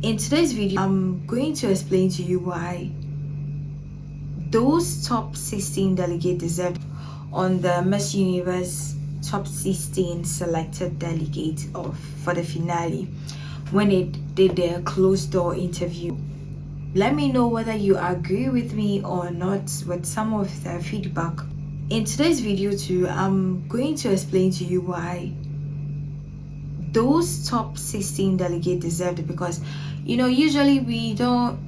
In today's video, I'm going to explain to you why those top 16 delegates deserved on the Miss Universe top 16 selected delegates for the finale when they did their closed door interview. Let me know whether you agree with me or not with some of their feedback. In today's video too, I'm going to explain to you why those top 16 delegates deserved it, because usually we don't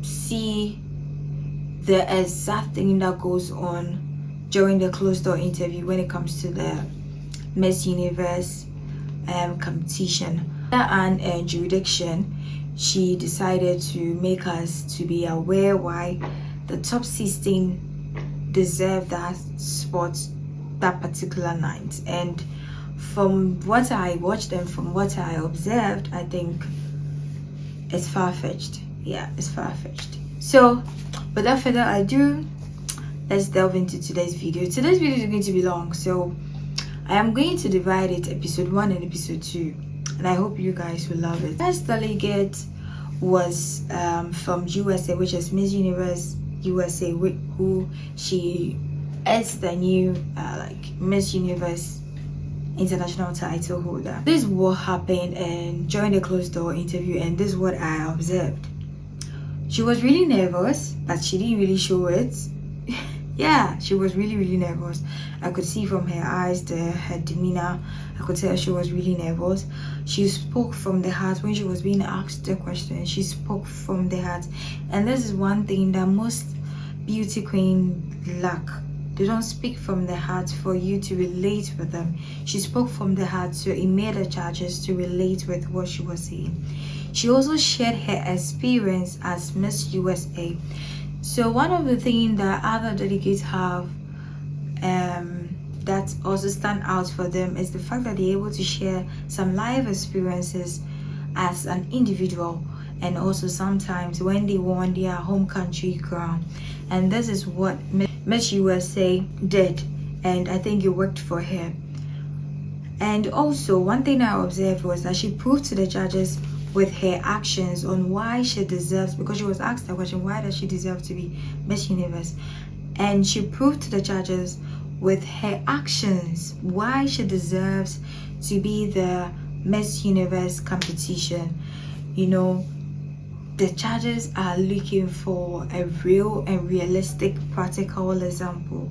see the exact thing that goes on during the closed door interview when it comes to the Miss Universe competition. And jurisdiction, she decided to make us to be aware why the top 16 deserve that spot that particular night. And from what I watched and from what I observed, I think it's far-fetched. Yeah, it's far-fetched. So without further ado, let's delve into today's video. Today's video is going to be long, so I am going to divide it episode 1 and episode 2, and I hope you guys will love it. First delegate was from USA, which is Miss Universe USA, who she is the new Miss Universe international title holder. This is what happened and during the closed door interview, and this is what I observed. She was really nervous, but she didn't really show it. Yeah, she was really nervous. I could see from her eyes, her demeanor, I could tell she was really nervous. She spoke from the heart when she was being asked the question. She spoke from the heart, and this is one thing that most beauty queens lack. They don't speak from the heart for you to relate with them. She spoke from the heart, so it made the judges to relate with what she was saying. She also shared her experience as Miss USA. So one of the things that other delegates have that also stand out for them is the fact that they're able to share some life experiences as an individual, and also sometimes when they won their home country crown. And this is what Miss USA did, and I think it worked for her. And also one thing I observed was that she proved to the judges with her actions on why she deserves, because she was asked the question, why does she deserve to be Miss Universe? And she proved to the judges with her actions why she deserves to be the Miss Universe competition. The judges are looking for a real and realistic practical example,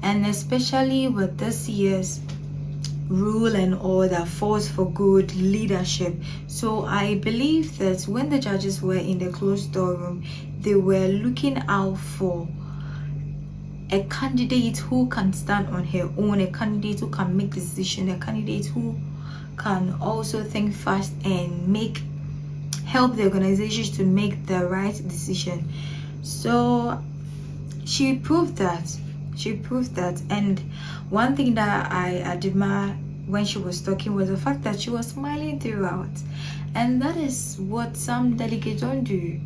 and especially with this year's rule and order, force for good leadership. So I believe that when the judges were in the closed door room, they were looking out for a candidate who can stand on her own, a candidate who can make decisions, a candidate who can also think fast and help the organization to make the right decision. So she proved that. And one thing that I admire when she was talking was the fact that she was smiling throughout, and that is what some delegates don't do.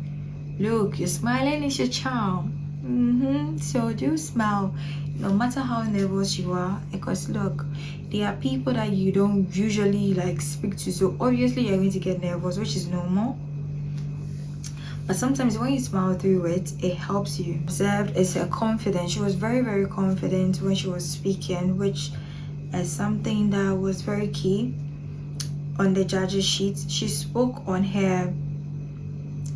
Look, you're smiling is your charm. So do smile no matter how nervous you are, because look, there are people that you don't usually speak to, so obviously you're going to get nervous, which is normal. But sometimes when you smile through it, it helps you. Observed is her confidence. She was very confident when she was speaking, which is something that was very key on the judges sheet. She spoke on her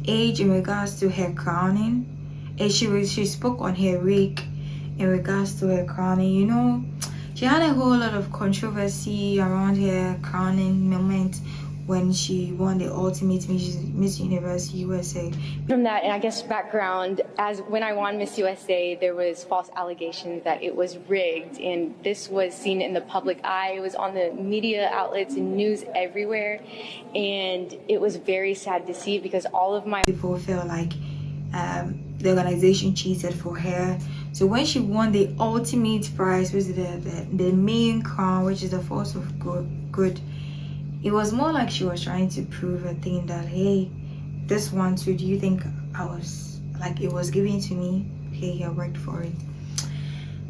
age in regards to her crowning, and she spoke on her wig in regards to her crowning. She had a whole lot of controversy around her crowning moment when she won the ultimate Miss Universe USA. From that, and I guess background, as when I won Miss USA, there was false allegations that it was rigged, and this was seen in the public eye. It was on the media outlets and news everywhere, and it was very sad to see, because all of my people felt like the organization cheated for her. So when she won the ultimate prize, which is the main crown, which is the force of good, it was more like she was trying to prove a thing that, hey, this one too, do you think it was given to me? Hey, I worked for it.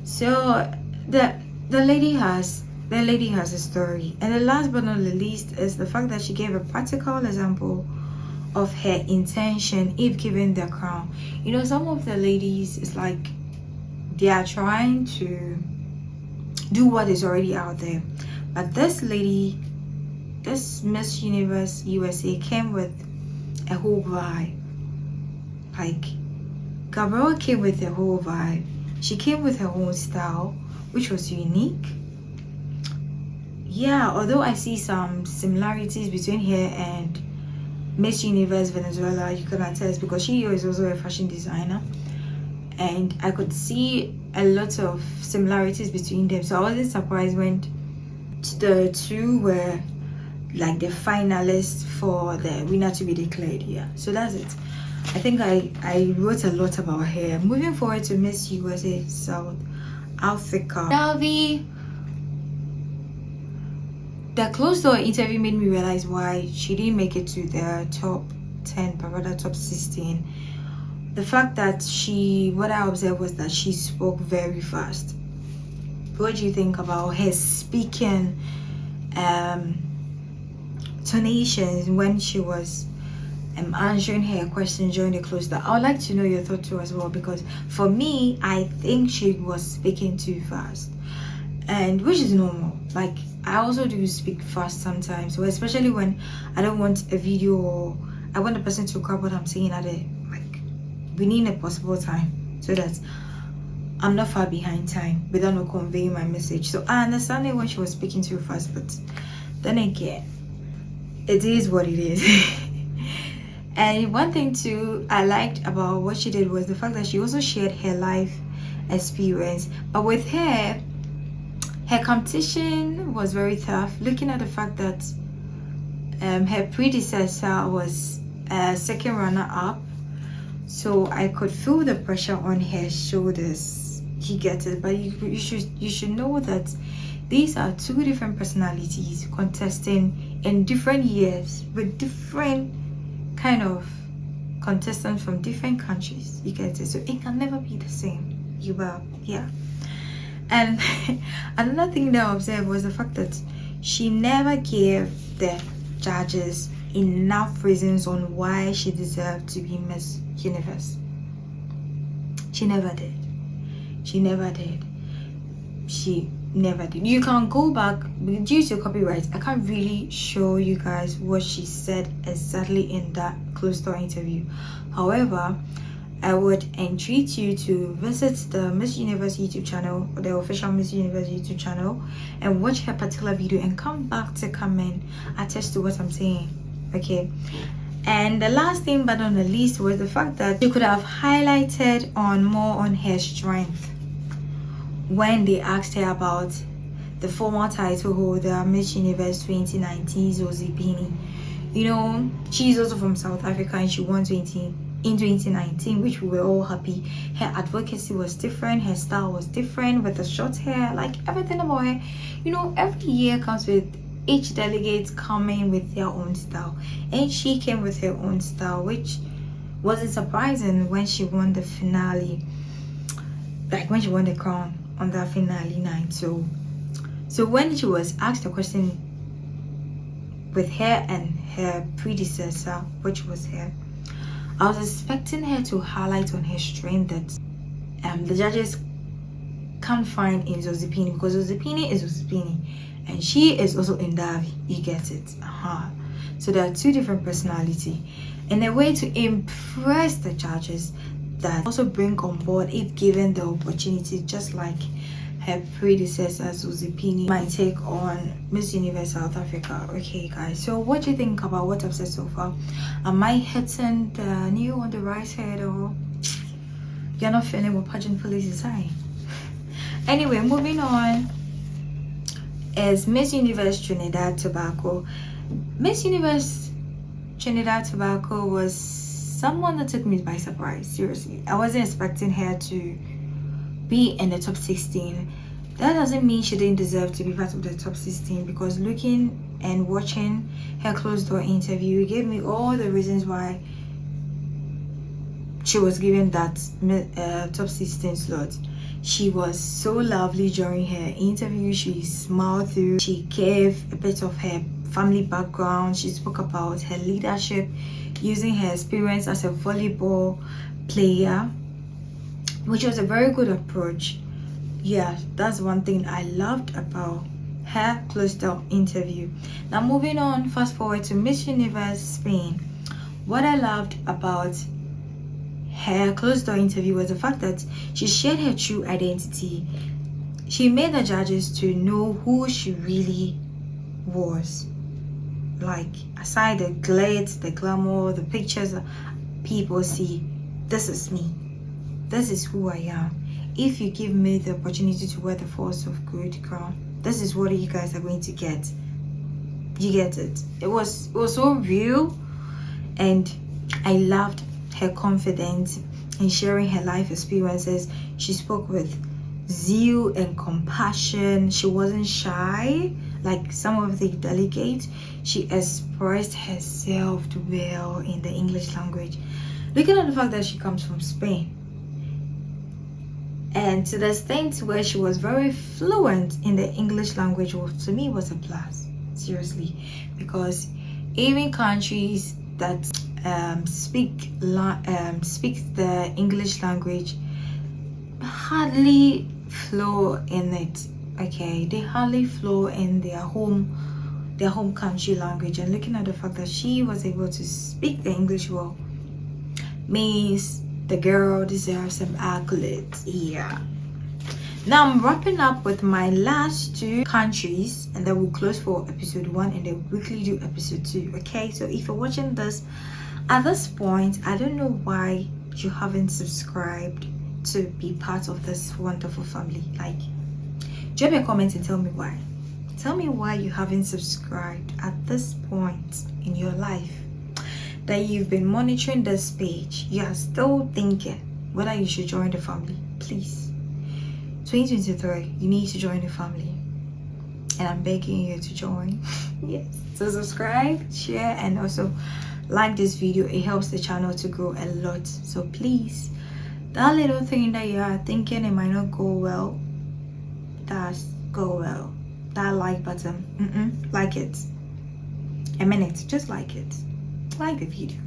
So the lady has a story. And the last but not the least is the fact that she gave a practical example of her intention if given the crown. You know, some of the ladies, it's like they are trying to do what is already out there, but this lady, this Miss Universe USA, came with a whole vibe. Like, Gabrielle came with a whole vibe. She came with her own style, which was unique. Yeah, although I see some similarities between her and Miss Universe Venezuela, you can attest, because she is also a fashion designer, and I could see a lot of similarities between them. So I wasn't surprised when the two were like the finalists for the winner to be declared. Yeah, so that's it. I think I wrote a lot about her. Moving forward to Miss USA South Africa. Now the closed door interview made me realize why she didn't make it to the top 10, but rather top 16. The fact that what I observed was that she spoke very fast. What do you think about her speaking tonations when she was answering her question during the closed door? I would like to know your thought too as well, because for me, I think she was speaking too fast, and which is normal. Like, I also do speak fast sometimes, so especially when I don't want a video or I want the person to grab what I'm saying at a within a possible time, so that I'm not far behind time without not conveying my message. So I understand it when she was speaking too fast, but then again, it is what it is. And one thing too I liked about what she did was the fact that she also shared her life experience. But with her competition was very tough, looking at the fact that her predecessor was second runner-up. So I could feel the pressure on her shoulders. You get it? But you should know that these are two different personalities contesting in different years with different kind of contestants from different countries. You get it? So it can never be the same. Yeah. And another thing that I observed was the fact that she never gave the judges enough reasons on why she deserved to be Miss Universe. She never did. You can go back, due to copyright, I can't really show you guys what she said exactly in that closed door interview. However, I would entreat you to visit the Miss Universe YouTube channel, or the official Miss Universe YouTube channel, and watch her particular video and come back to come and attest to what I'm saying. Okay. And the last thing but not the least was the fact that you could have highlighted more on her strength when they asked her about the former title holder Miss Universe 2019, Zozibini. You know, she's also from South Africa and she won in 2019, which we were all happy. Her advocacy was different, her style was different with the short hair, like everything about her. You know, every year comes with each delegate coming with their own style, and she came with her own style, which wasn't surprising when she won the finale, like when she won the crown on that finale night. So when she was asked a question with her and her predecessor, which was her, I was expecting her to highlight on her strength that the judges can't find in Zozipini, because Zozipini is Zozipini and she is also in Davi. You get it? So there are two different personalities, and a way to impress the judges that also bring on board if given the opportunity, just like her predecessor Zozipini. My take on Miss Universe South Africa. Okay guys, so what do you think about what I've said so far? Am I hitting the nail on the right head, or you're not feeling what Pageant Police is saying? Anyway, moving on is Miss Universe Trinidad Tobago. Miss Universe Trinidad Tobago was someone that took me by surprise. Seriously, I wasn't expecting her to be in the top 16. That doesn't mean she didn't deserve to be part of the top 16, because looking and watching her closed door interview gave me all the reasons why she was given that top 16 slot. She was so lovely during her interview. She smiled through. She gave a bit of her family background. She spoke about her leadership. using her experience as a volleyball player, which was a very good approach. Yeah, that's one thing I loved about her closed door interview. Now moving on, fast forward to Miss Universe Spain. What I loved about her closed door interview was the fact that she shared her true identity. She made the judges to know who she really was. Like, aside the glitz, the glamour, the pictures people see, this is me. This is who I am. If you give me the opportunity to wear the force of good crown, this is what you guys are going to get. You get it. It was so real, and I loved her confidence in sharing her life experiences. She spoke with zeal and compassion. She wasn't shy like some of the delegates. She expressed herself well in the English language. Looking at the fact that she comes from Spain, and to the extent where she was very fluent in the English language, to me was a plus, seriously, because even countries that speak the English language hardly flow in it. Okay, they hardly flow in their home country language. And looking at the fact that she was able to speak the English well means the girl deserves some accolades. Yeah. Now I'm wrapping up with my last two countries, and then we'll close for episode 1 and then weekly do episode 2. Okay, so if you're watching this at this point, I don't know why you haven't subscribed to be part of this wonderful family. Like, drop a comment and tell me why. Tell me why you haven't subscribed at this point in your life, that you've been monitoring this page. You are still thinking whether you should join the family. Please, 2023, you need to join the family, and I'm begging you to join. Yes, so subscribe, share, and also like this video. It helps the channel to grow a lot. So please, that little thing that you are thinking it might not go well, does go well. That like button, like it. A minute, just like it. Like the video.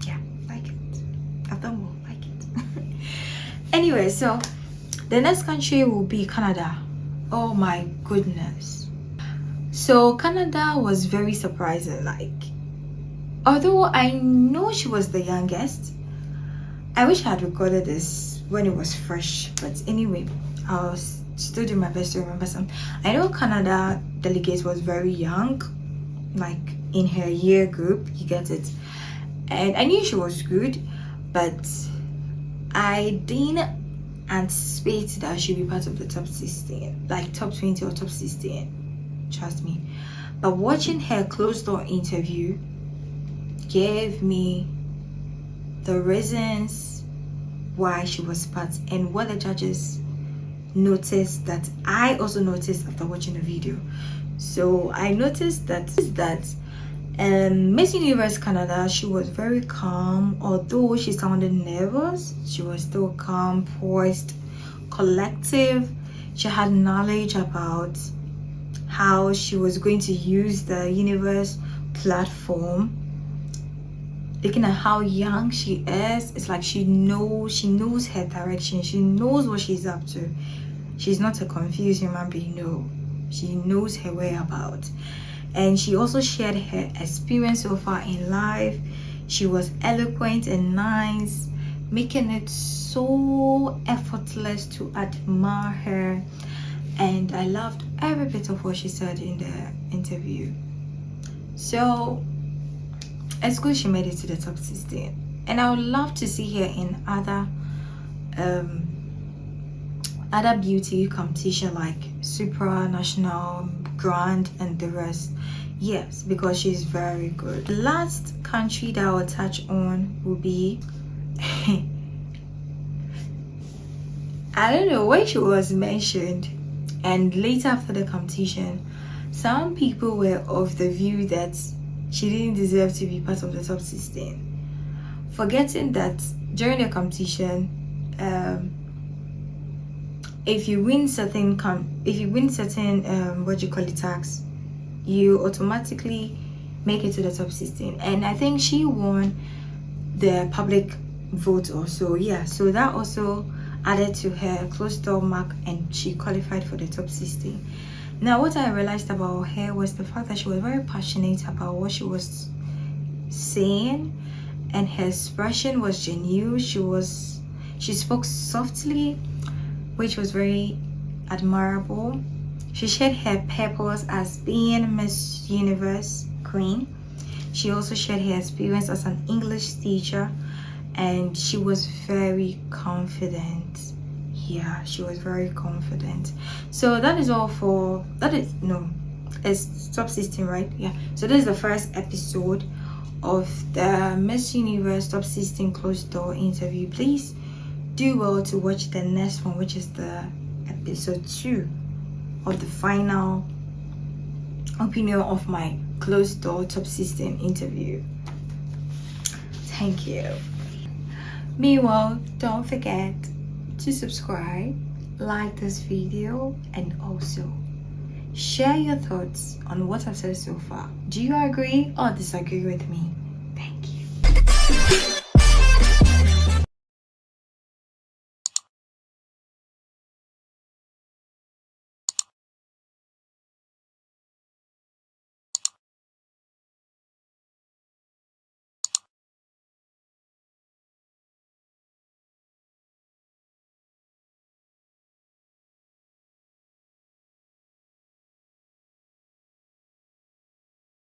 Yeah, like it. I've done well, like it. Anyway, so the next country will be Canada. Oh my goodness. So Canada was very surprising. Like, although I know she was the youngest, I wish I had recorded this when it was fresh. But anyway, I'll still do my best to remember some. I know Canada delegate was very young, like in her year group, you get it, and I knew she was good, but I didn't anticipate that she'd be part of the top 16, like top 20 or top 16, trust me. But watching her closed door interview gave me the reasons why she was part, and what the judges noticed that I also noticed after watching the video. So I noticed that Miss Universe Canada, she was very calm. Although she sounded nervous, she was still calm, poised, collective. She had knowledge about how she was going to use the universe platform. Looking at how young she is, it's like she knows her direction. She knows what she's up to. She's not a confused human being. No, she knows her way about. And she also shared her experience so far in life. She was eloquent and nice, making it so effortless to admire her. And I loved every bit of what she said in the interview. So it's good she made it to the top 16. And I would love to see her in other beauty competition like supranational, grand, and the rest. Yes, because she's very good. The last country that I'll touch on will be I don't know when she was mentioned, and later after the competition, some people were of the view that she didn't deserve to be part of the top 16, forgetting that during the competition, if you win certain tax, you automatically make it to the top 16, and I think she won the public vote also. Yeah, so that also added to her closed door mark, and she qualified for the top 16. Now what I realized about her was the fact that she was very passionate about what she was saying, and her expression was genuine. She spoke softly, which was very admirable. She shared her purpose as being Miss Universe Queen. She also shared her experience as an English teacher, and she was very confident. Yeah, she was very confident. So that is all for it's top 16, right? Yeah, so this is the first episode of the Miss Universe top 16 closed door interview. Please do well to watch the next one, which is the episode 2 of the final opinion of my closed door top 16 interview. Thank you. Meanwhile, don't forget to subscribe, like this video, and also share your thoughts on what I've said so far. Do you agree or disagree with me?